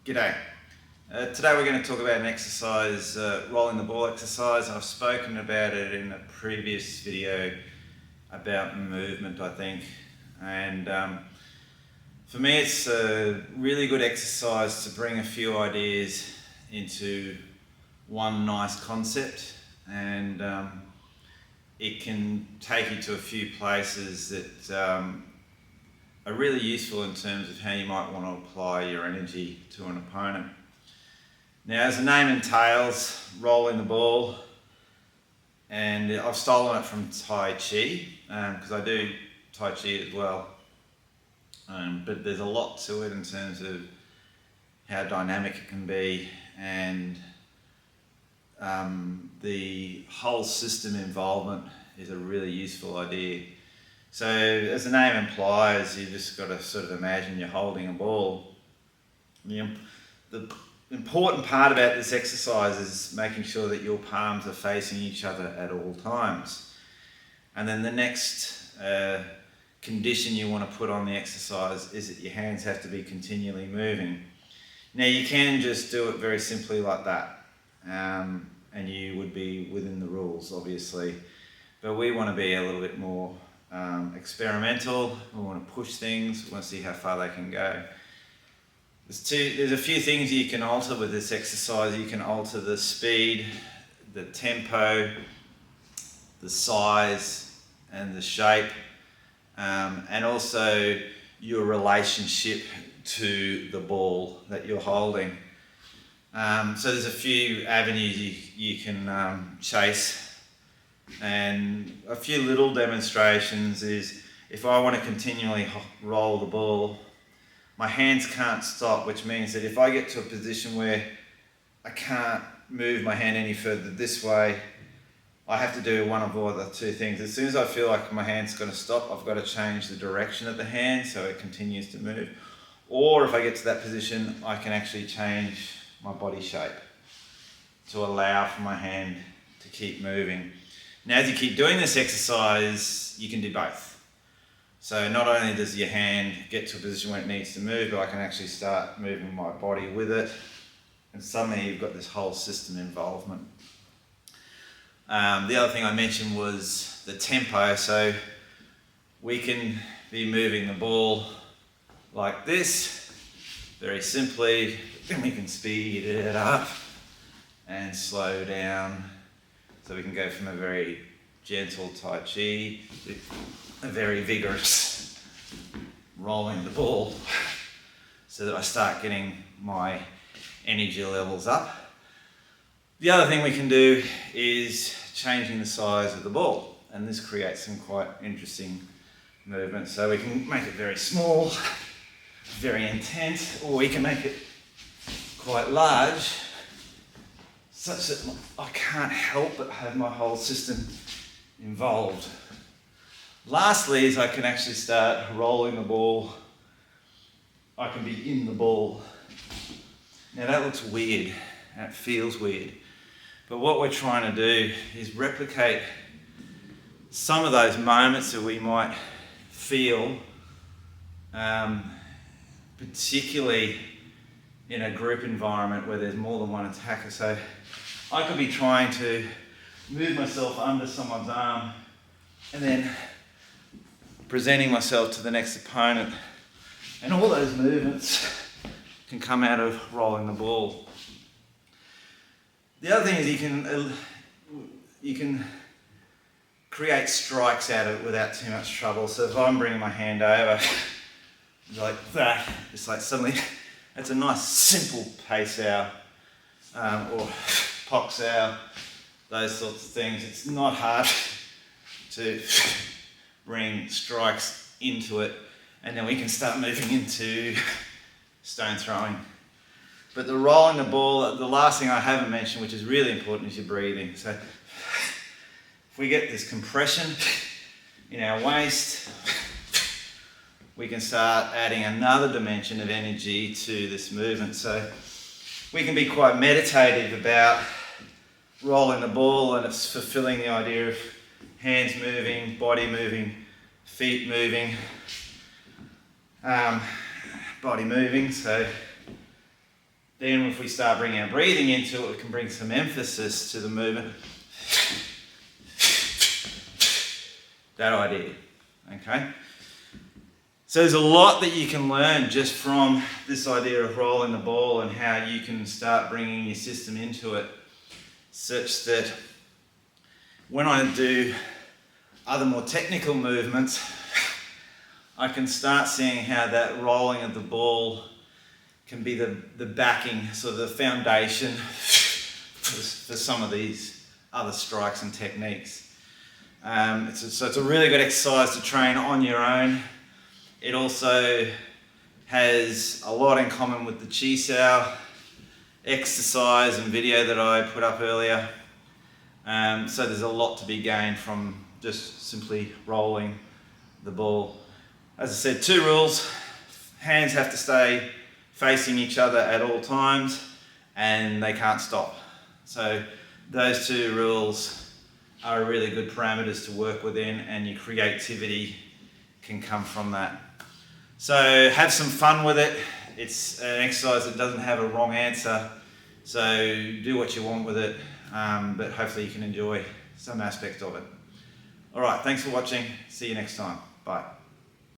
G'day. Today we're going to talk about an exercise, rolling the ball exercise. I've spoken about it in a previous video about movement, I think. And for me it's a really good exercise to bring a few ideas into one nice concept, and it can take you to a few places that are really useful in terms of how you might want to apply your energy to an opponent. Now, as the name entails, rolling the ball, and I've stolen it from Tai Chi, because I do Tai Chi as well, but there's a lot to it in terms of how dynamic it can be, and the whole system involvement is a really useful idea. So as the name implies, you just got to sort of imagine you're holding a ball. The important part about this exercise is making sure that your palms are facing each other at all times. And then the next condition you want to put on the exercise is that your hands have to be continually moving. Now you can just do it very simply like that, and you would be within the rules obviously, but we want to be a little bit more experimental. We want to push things, we want to see how far they can go. There's a few things you can alter with this exercise. You can alter the speed, the tempo, the size and the shape, and also your relationship to the ball that you're holding. So there's a few avenues you can chase. And a few little demonstrations is, if I want to continually roll the ball, my hands can't stop, which means that if I get to a position where I can't move my hand any further this way, I have to do one of the two things. As soon as I feel like my hand's going to stop, I've got to change the direction of the hand so it continues to move. Or if I get to that position, I can actually change my body shape to allow for my hand to keep moving. Now, as you keep doing this exercise, you can do both. So not only does your hand get to a position where it needs to move, but I can actually start moving my body with it. And suddenly you've got this whole system involvement. The other thing I mentioned was the tempo. So we can be moving the ball like this, very simply. Then we can speed it up and slow down. So we can go from a very gentle Tai Chi to a very vigorous rolling the ball, so that I start getting my energy levels up. The other thing we can do is changing the size of the ball, and this creates some quite interesting movements. So we can make it very small, very intense, or we can make it quite large, such that I can't help but have my whole system involved. Lastly is I can actually start rolling the ball. I can be in the ball. Now that looks weird and it feels weird, but what we're trying to do is replicate some of those moments that we might feel, particularly in a group environment where there's more than one attacker. So I could be trying to move myself under someone's arm and then presenting myself to the next opponent, and all those movements can come out of rolling the ball. The other thing is you can create strikes out of it without too much trouble. So if I'm bringing my hand over like that, it's like suddenly it's a nice simple pace out, or pox out, those sorts of things. It's not hard to bring strikes into it, and then we can start moving into stone throwing. But the rolling the ball, the last thing I haven't mentioned, which is really important, is your breathing. So if we get this compression in our waist, we can start adding another dimension of energy to this movement. So we can be quite meditative about rolling the ball, and it's fulfilling the idea of hands moving, body moving, feet moving, body moving. So Then if we start bringing our breathing into it, we can bring some emphasis to the movement. That idea, okay? So there's a lot that you can learn just from this idea of rolling the ball and how you can start bringing your system into it, such that when I do other more technical movements, I can start seeing how that rolling of the ball can be the backing, sort of the foundation for some of these other strikes and techniques. So it's a really good exercise to train on your own. It also has a lot in common with the Chi Sao exercise and video that I put up earlier. So there's a lot to be gained from just simply rolling the ball. As I said, 2 rules. Hands have to stay facing each other at all times and they can't stop. So those 2 rules are really good parameters to work within, and your creativity can come from that. So have some fun with it. It's an exercise that doesn't have a wrong answer, so do what you want with it, but hopefully you can enjoy some aspect of it. Alright, thanks for watching. See you next time. Bye.